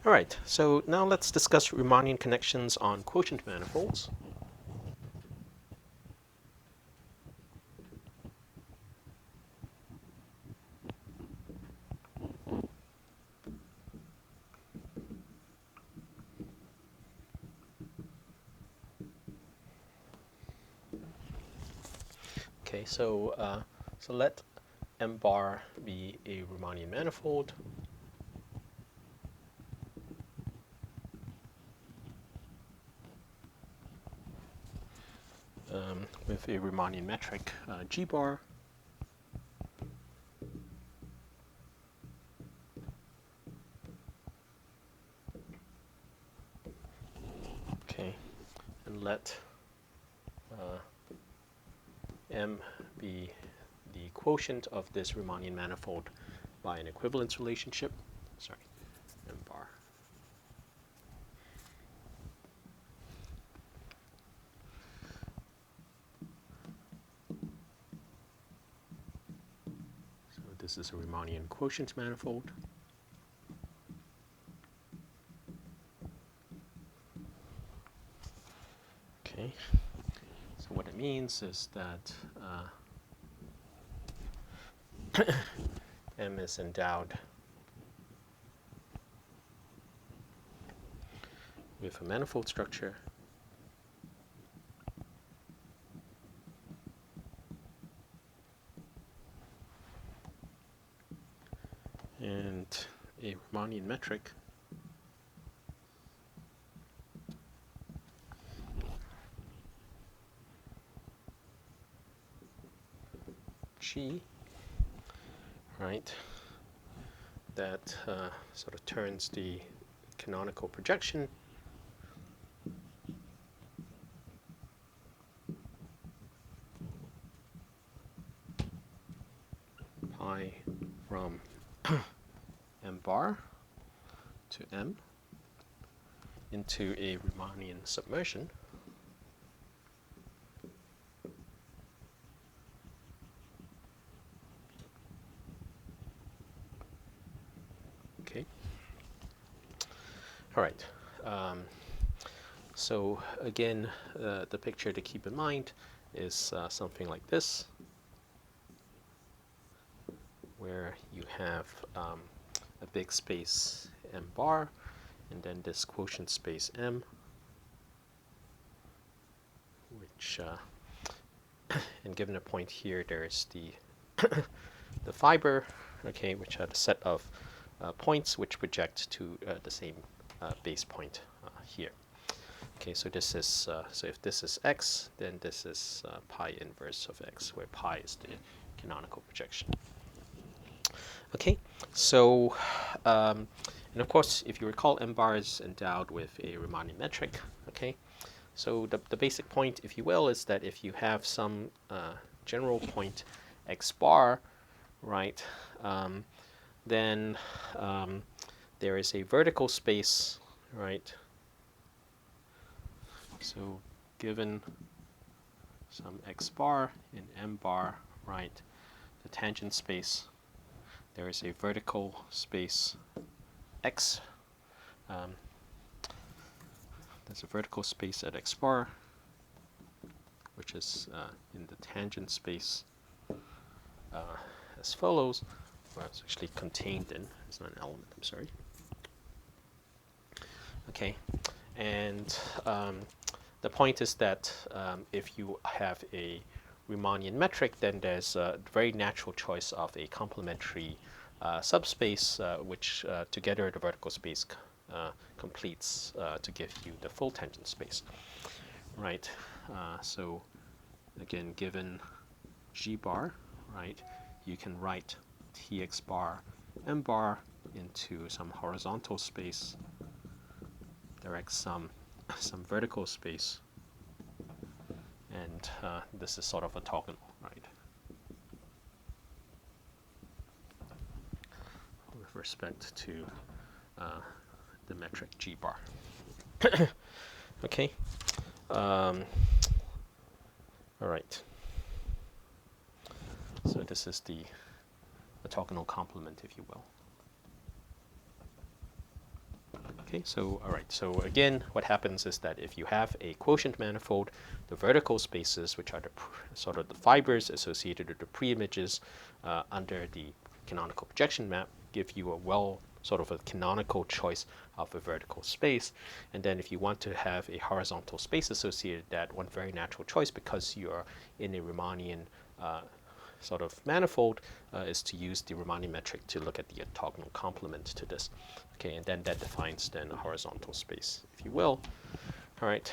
All right, so now let's discuss Riemannian connections on quotient manifolds. Okay, so let M bar be a Riemannian manifold. With a Riemannian metric G bar. Okay, and let M be the quotient of this Riemannian manifold by an equivalence relationship. Sorry, M bar. So this is a Riemannian quotient manifold. Okay, so what it means is that M is endowed with a manifold structure and a Riemannian metric G, right, that sort of turns the canonical projection pi from M bar to M into a Riemannian submersion. Okay. All right. So again, the picture to keep in mind is something like this, where you have a big space M bar, and then this quotient space M, which, and given a point here, there is the the fiber, okay, which had a set of points which project to the same base point here. Okay, so this is so if this is x, then this is pi inverse of x, where pi is the canonical projection. Okay, so and of course, if you recall, M bar is endowed with a Riemannian metric. Okay, so the basic point, if you will, is that if you have some general point x bar, right, then there is a vertical space, right? So given some x bar in M bar, right, the tangent space, there is a vertical space x. There's a vertical space at x bar, which is in the tangent space as follows. Well, it's actually contained in, it's not an element, I'm sorry. Okay, and the point is that if you have a Riemannian metric, then there's a very natural choice of a complementary subspace, which together the vertical space completes to give you the full tangent space, right? So again, given G bar, right, you can write Tx bar M bar into some horizontal space, direct some vertical space, and this is sort of orthogonal, right, with respect to the metric G bar. Okay. All right. So this is the orthogonal complement, if you will. Okay, so all right. So again, what happens is that if you have a quotient manifold, the vertical spaces, which are the sort of the fibers associated with the pre-images under the canonical projection map, give you a sort of a canonical choice of a vertical space. And then if you want to have a horizontal space associated with that, one very natural choice, because you are in a Riemannian sort of manifold, is to use the Riemannian metric to look at the orthogonal complement to this. Okay, and then that defines then a horizontal space, if you will. All right.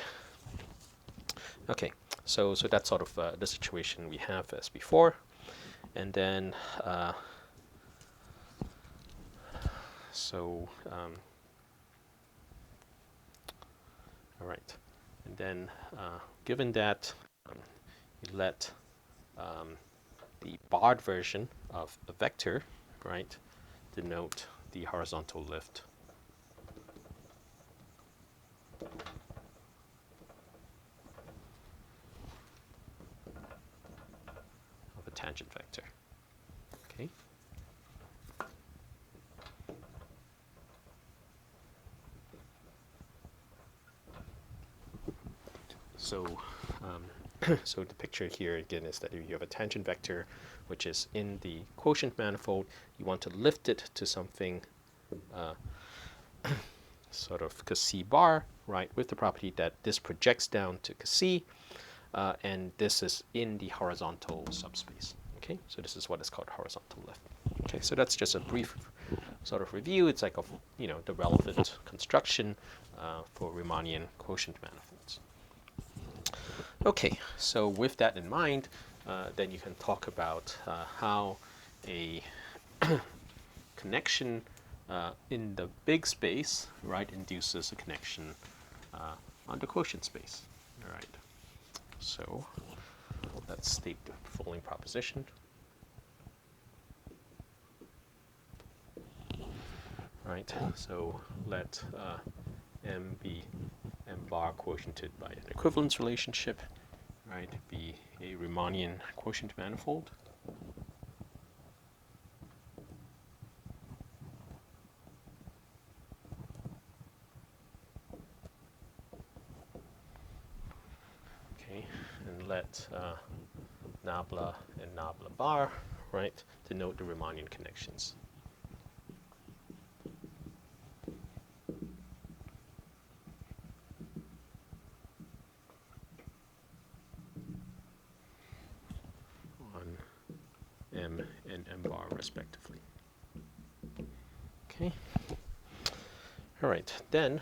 Okay, so that's sort of the situation we have as before. And then all right, and then given that you let the barred version of a vector, right, denote the horizontal lift of a tangent vector. Okay. So, so the picture here again is that if you have a tangent vector, which is in the quotient manifold, you want to lift it to something sort of c bar, right, with the property that this projects down to c, and this is in the horizontal subspace. Okay, so this is what is called horizontal lift. Okay, so that's just a brief sort of review. It's like the relevant construction for Riemannian quotient manifolds. Okay, so with that in mind, then you can talk about how a connection in the big space, right, induces a connection on the quotient space. All right, so let's state the following proposition. Right, so let M be M bar quotiented by an equivalence relationship, right, be a Riemannian quotient manifold. Okay, and let nabla and nabla bar, right, denote the Riemannian connections. On M and M bar respectively. Okay. All right, then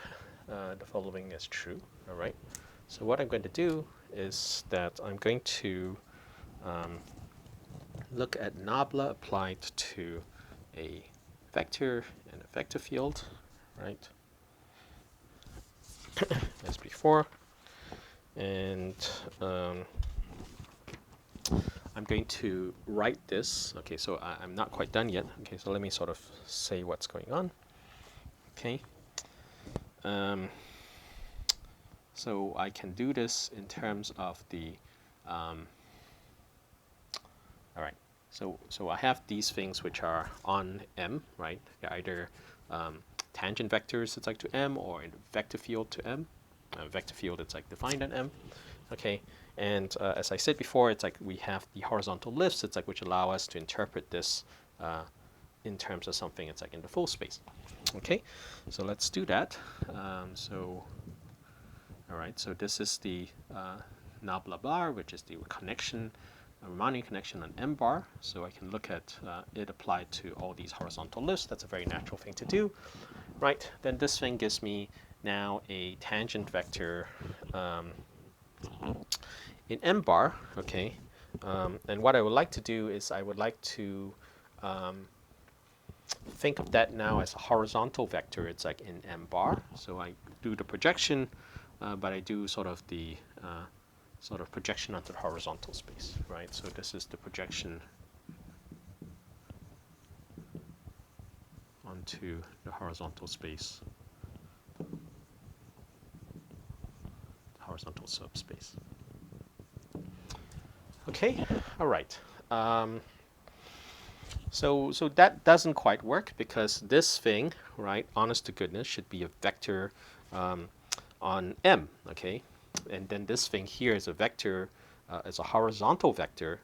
the following is true. All right, so what I'm going to do is that I'm going to look at nabla applied to a vector and a vector field, right, as before. And I'm going to write this. Okay, so I'm not quite done yet. Okay, so let me sort of say what's going on. Okay. So I can do this in terms of the all right. So I have these things which are on M, right? They're either tangent vectors, it's like to M, or in vector field to M. Vector field, it's like defined on M. Okay. And as I said before, it's like we have the horizontal lifts, it's like which allow us to interpret this in terms of something, it's like in the full space. Okay. So let's do that. All right. So this is the nabla bar, which is the connection, a Riemannian connection on M bar. So I can look at it applied to all these horizontal lifts. That's a very natural thing to do, right? Then this thing gives me now a tangent vector in M bar, okay? And what I would like to do is I would like to think of that now as a horizontal vector. It's like in M bar. So I do the projection, but I do sort of the projection onto the horizontal space, right? So this is the projection onto the horizontal space, the horizontal subspace. Okay, all right. So that doesn't quite work because this thing, right, honest to goodness, should be a vector on M, okay? And then this thing here is a vector, is a horizontal vector,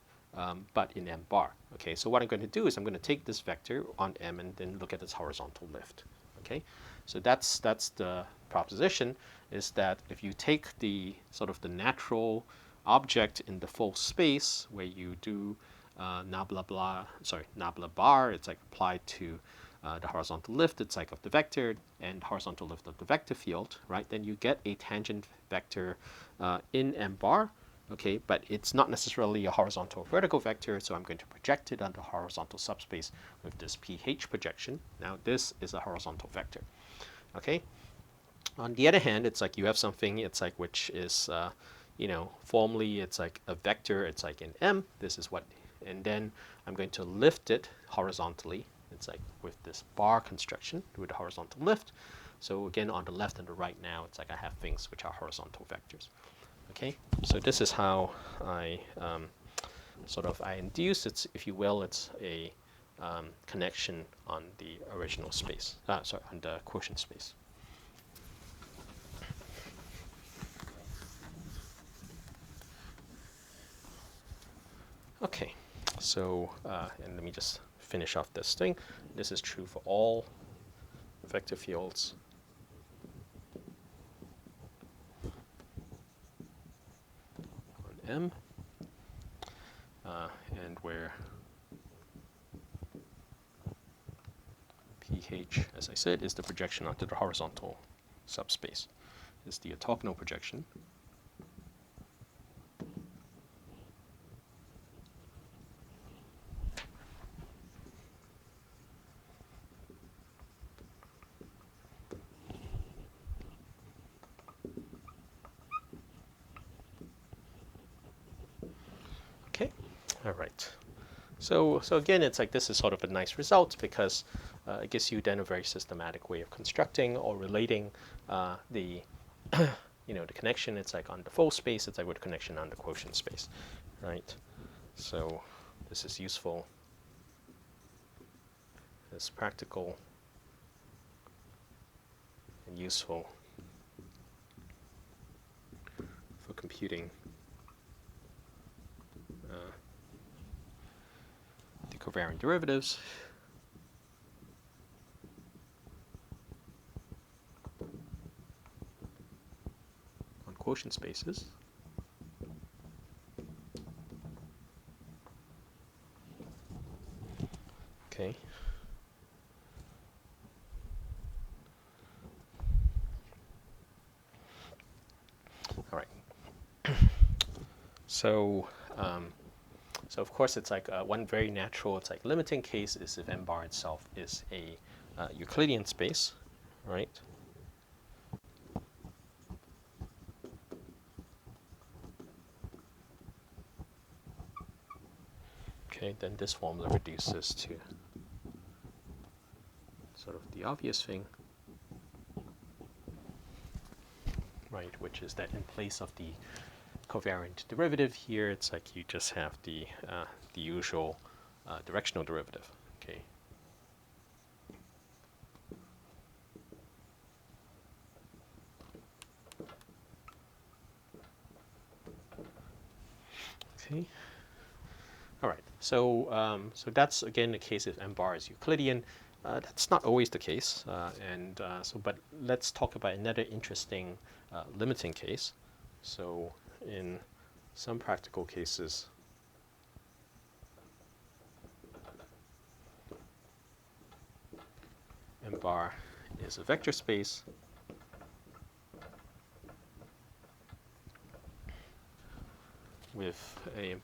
but in M bar, okay? So what I'm going to do is I'm going to take this vector on M and then look at its horizontal lift, okay? So that's the proposition, is that if you take the sort of the natural object in the full space where you do nabla bar, it's like applied to the horizontal lift, it's like of the vector, and horizontal lift of the vector field, right? Then you get a tangent vector in M bar, okay? But it's not necessarily a horizontal or vertical vector, so I'm going to project it on the horizontal subspace with this pH projection. Now this is a horizontal vector, okay? On the other hand, it's like you have something, it's like which is, you know, formally it's like a vector, it's like in M, this is what, and then I'm going to lift it horizontally. It's like with this bar construction with the horizontal lift. So again, on the left and the right now, it's like I have things which are horizontal vectors. Okay, so this is how I I induce, it's, if you will, it's a connection on the original space, on the quotient space. Okay, so, and let me just finish off this thing. This is true for all vector fields on M, and where pH, as I said, is the projection onto the horizontal subspace, is the orthogonal projection. Okay, all right. So again, it's like this is sort of a nice result because it gives you then a very systematic way of constructing or relating the the connection. It's like on the full space, it's like with connection on the quotient space, right? So this is useful. It's practical and useful for computing the covariant derivatives. On quotient spaces. Okay. All right. So, so of course it's like one very natural, it's like limiting case is if M bar itself is a Euclidean space, right? Okay, then this formula reduces to sort of the obvious thing, right, which is that in place of the covariant derivative here, it's like you just have the usual directional derivative. Okay. Okay. All right. So so that's again the case if M bar is Euclidean. That's not always the case, but let's talk about another interesting limiting case. So in some practical cases, M bar is a vector space with a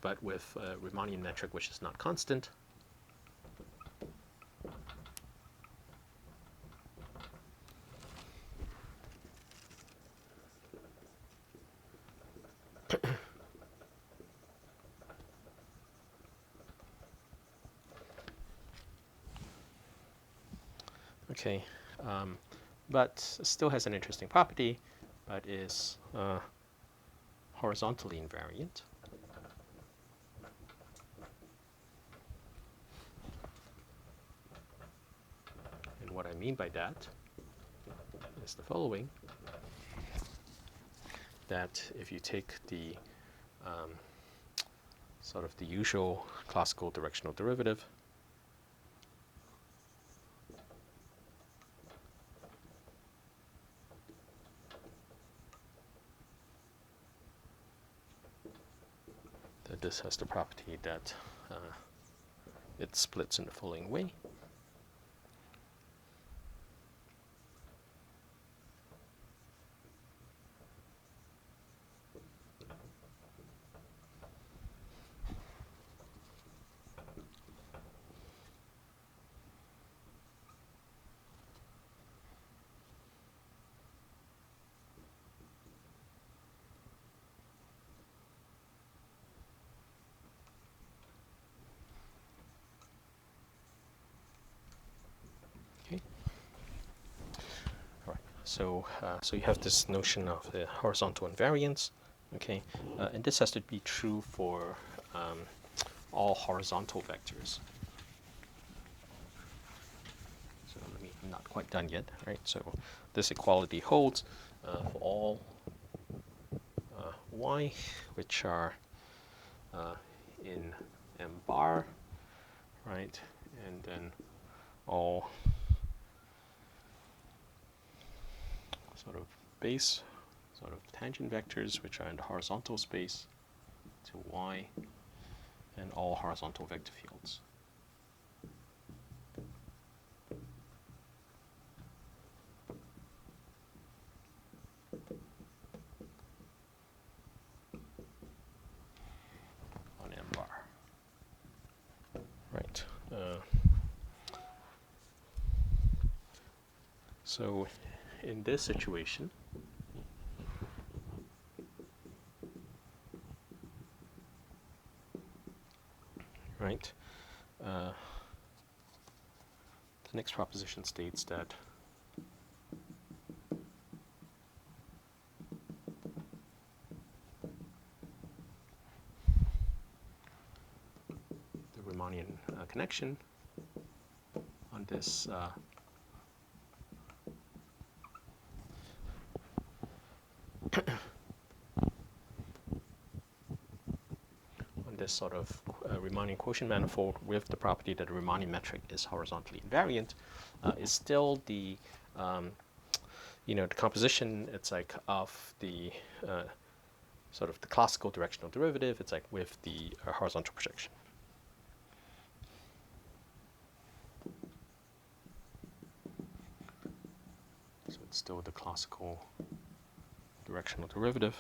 Riemannian metric which is not constant. Okay, but still has an interesting property, but is horizontally invariant. And what I mean by that is the following, that if you take the sort of the usual classical directional derivative, that this has the property that it splits in the following way. Okay. All right. So you have this notion of the horizontal invariance. Okay, and this has to be true for all horizontal vectors. So I'm not quite done yet, right? So this equality holds for all y, which are in m bar, right? And then all sort of base, sort of tangent vectors, which are in the horizontal space to y, and all horizontal vector fields. On m bar. Right. So in this situation, right, the next proposition states that the Riemannian connection on this sort of Riemannian quotient manifold with the property that a Riemannian metric is horizontally invariant is still the the composition. It's like of the sort of the classical directional derivative. It's like with the horizontal projection. So it's still the classical directional derivative.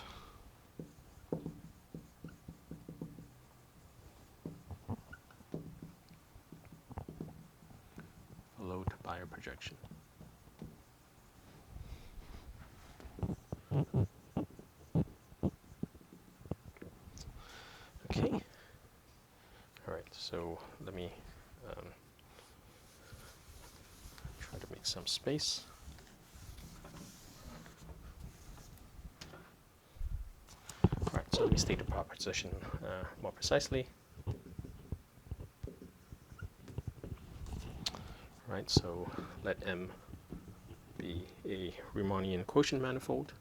Followed by a projection. Okay. All right. So let me try to make some space. All right. So let me state the proposition more precisely. Right. So let M be a Riemannian quotient manifold.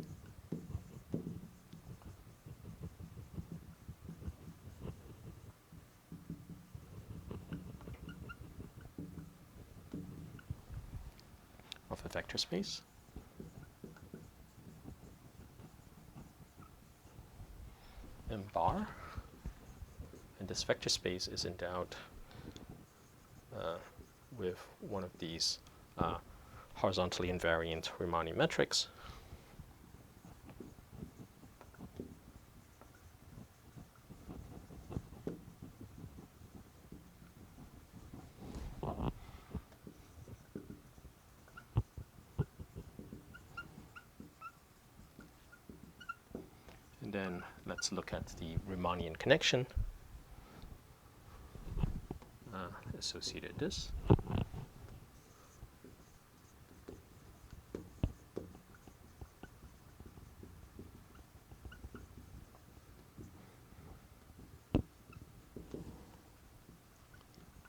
Of a vector space. M bar. And this vector space is endowed with one of these horizontally invariant Riemannian metrics. And then let's look at the Riemannian connection associated with this.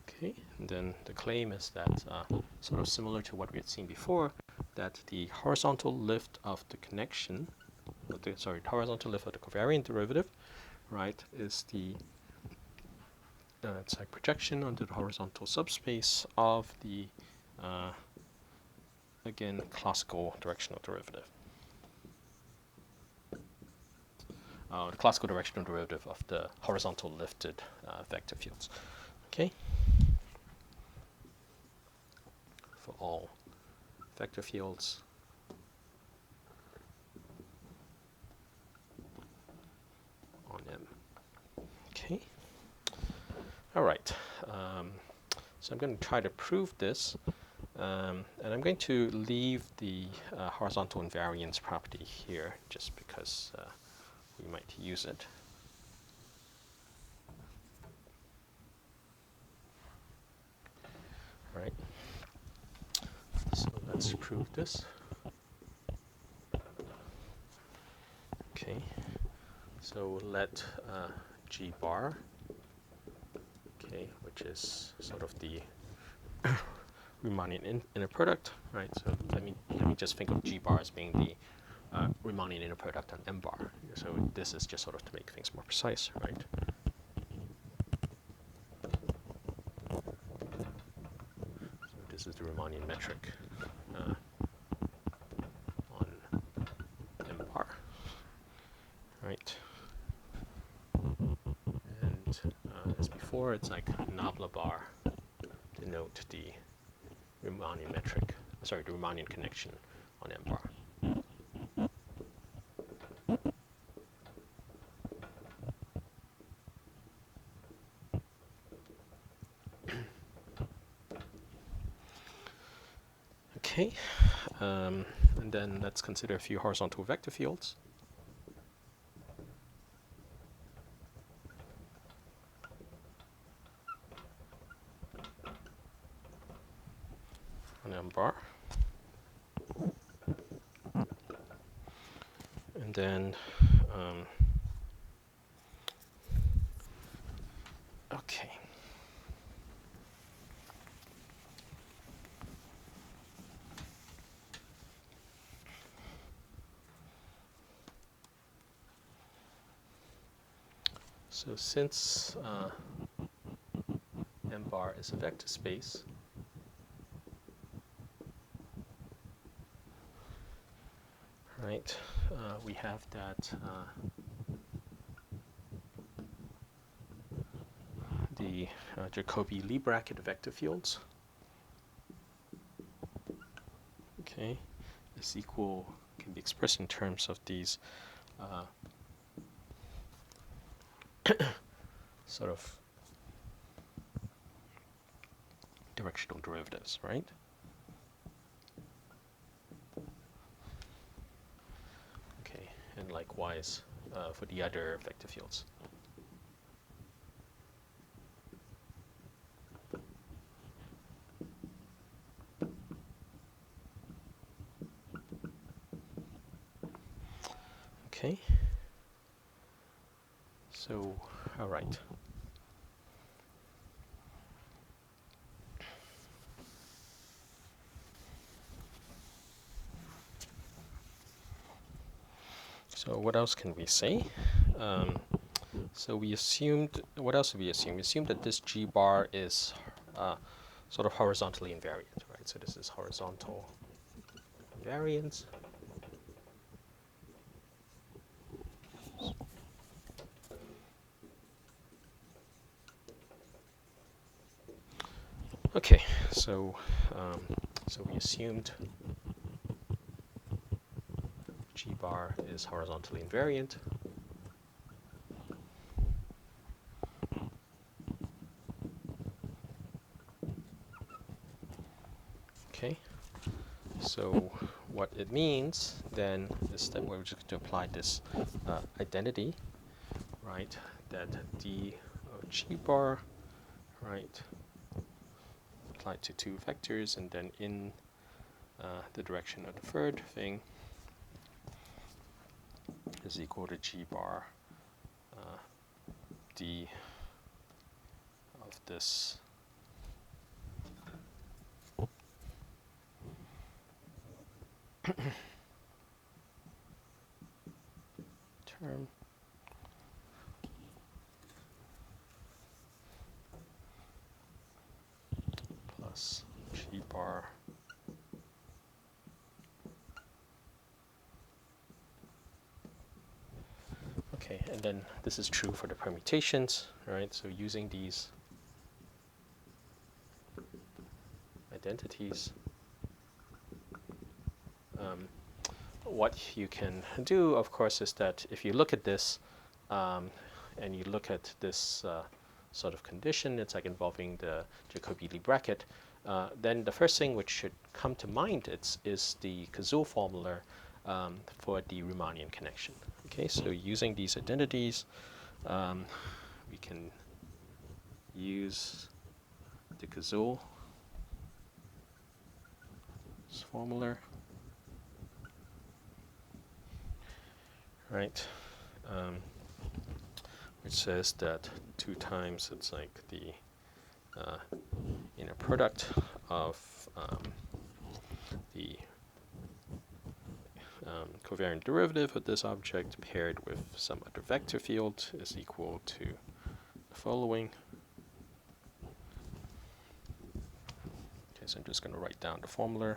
Okay, And then the claim is that, sort of similar to what we had seen before, that the horizontal lift of the connection, the horizontal lift of the covariant derivative, right, is the it's like projection onto the horizontal subspace of the again classical directional derivative. The classical directional derivative of the horizontal lifted vector fields. Okay. For all vector fields on M. Okay. All right. So I'm going to try to prove this, and I'm going to leave the horizontal invariance property here, just because we might use it. All right. So let's prove this. Okay. So let G bar, okay, which is sort of the Riemannian inner product, right? So let me just think of G bar as being the Riemannian inner product on M bar. So this is just sort of to make things more precise, right? So this is the Riemannian metric on M bar, right? And as before, it's like nabla bar denote the Riemannian metric, sorry, the Riemannian connection on M bar. Okay, and then let's consider a few horizontal vector fields. On M bar. And then, okay. So since M bar is a vector space, right, we have that the Jacobi-Lie bracket vector fields, okay, is equal, can be expressed in terms of these sort of directional derivatives, right? Okay, and likewise for the other vector fields. Okay, so, all right. So what else can we say? So we assumed, what else did we assume? We assumed that this G bar is sort of horizontally invariant, right? So this is horizontal invariance. Okay, so so we assumed G bar is horizontally invariant. Okay, so what it means then is that we're just going to apply this identity, right? That d of G bar, right, applied to two vectors, and then in the direction of the third thing is equal to G bar d of this term plus G bar okay, and then this is true for the permutations, right? So using these identities, what you can do, of course, is that if you look at this and you look at this sort of condition, it's like involving the Jacobi-Lie bracket, then the first thing which should come to mind is the Cazot formula for the Riemannian connection. Okay, so using these identities, we can use the Cazot formula, right? Which says that 2 times it's like the inner product of the covariant derivative of this object paired with some other vector field is equal to the following. Okay, so I'm just going to write down the formula.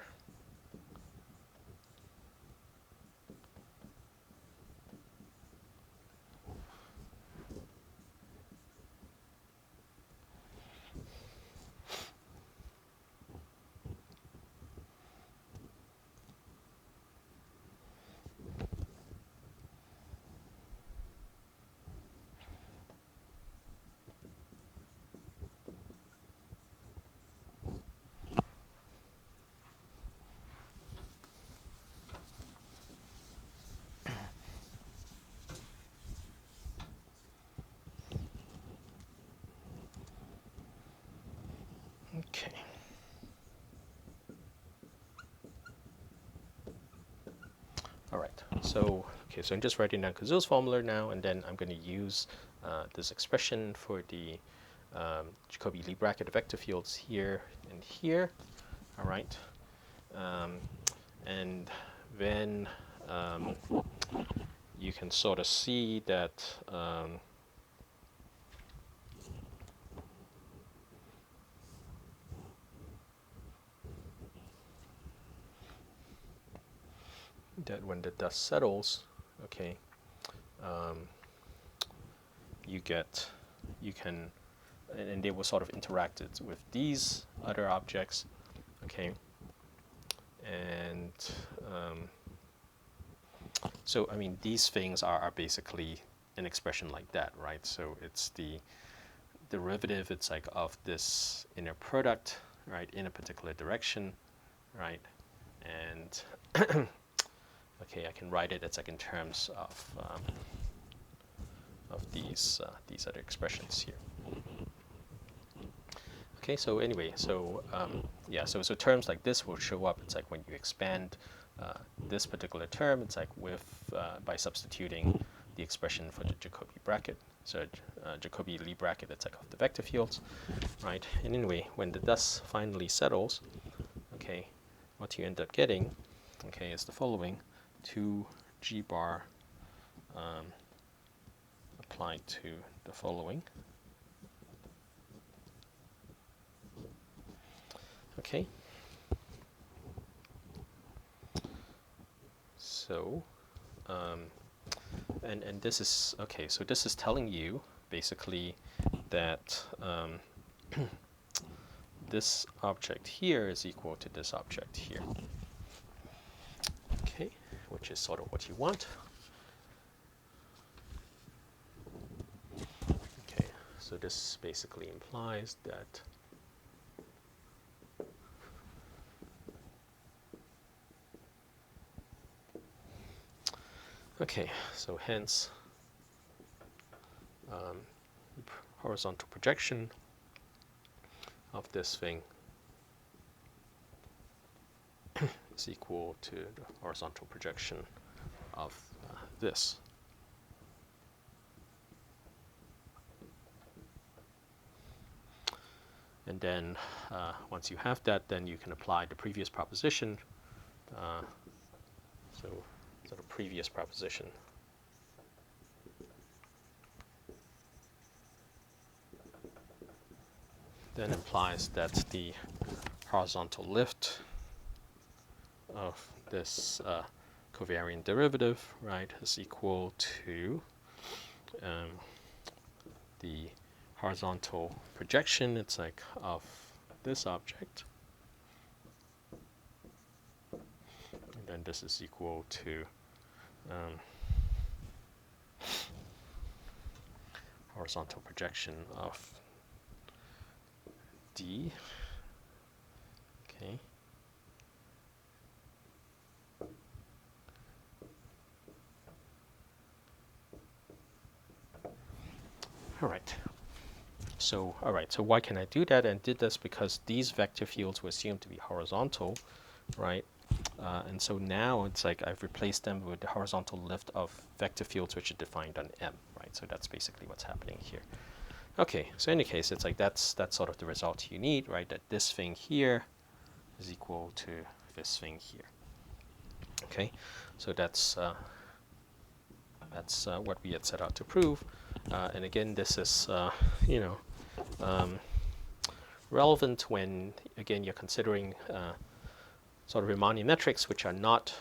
Okay. All right. So, okay, so I'm just writing down Cazot's formula now, and then I'm going to use this expression for the Jacobi-Lie bracket vector fields here and here. All right. And then you can sort of see that that when the dust settles, okay, you can, and they will sort of interact with these other objects, okay, and so I mean these things are basically an expression like that, right? So it's the derivative, it's like of this inner product, right, in a particular direction, right, and okay, I can write it, it's like in terms of these other expressions here. Okay, so anyway, so yeah, so terms like this will show up. It's like when you expand this particular term, it's like with by substituting the expression for the Jacobi bracket. So Jacobi-Lie bracket, it's like of the vector fields, right? And anyway, when the dust finally settles, okay, what you end up getting, okay, is the following: 2 G bar applied to the following. Okay. So, and this is okay. So this is telling you basically that this object here is equal to this object here. Okay, which is sort of what you want. Okay, so this basically implies that okay, so hence horizontal projection of this thing is equal to the horizontal projection of this. And then once you have that, then you can apply the previous proposition So sort of previous proposition then implies that the horizontal lift of this covariant derivative, right, is equal to the horizontal projection, it's like of this object, and then this is equal to horizontal projection of D. Okay. All right. So, all right. So why can I do that? And did this because these vector fields were assumed to be horizontal, right? And so now it's like I've replaced them with the horizontal lift of vector fields which are defined on M, right? So that's basically what's happening here. Okay, so in any case, it's like that's sort of the result you need, right? That this thing here is equal to this thing here. Okay, so that's what we had set out to prove. And again, this is you know relevant when again you're considering sort of Riemannian metrics, which are not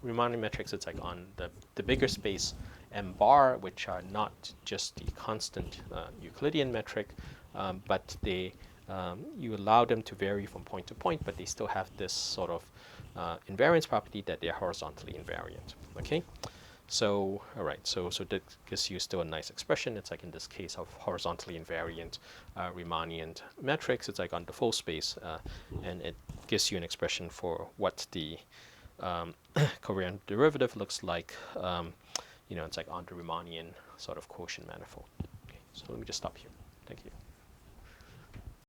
Riemannian metrics. It's like on the bigger space M bar, which are not just the constant Euclidean metric, but they you allow them to vary from point to point, but they still have this sort of invariance property that they're horizontally invariant. Okay, so all right, so that gives you still a nice expression. It's like in this case of horizontally invariant Riemannian metrics. It's like on the full space, and it gives you an expression for what the covariant derivative looks like. You know, it's like on the Riemannian sort of quotient manifold. Okay, so let me just stop here. Thank you.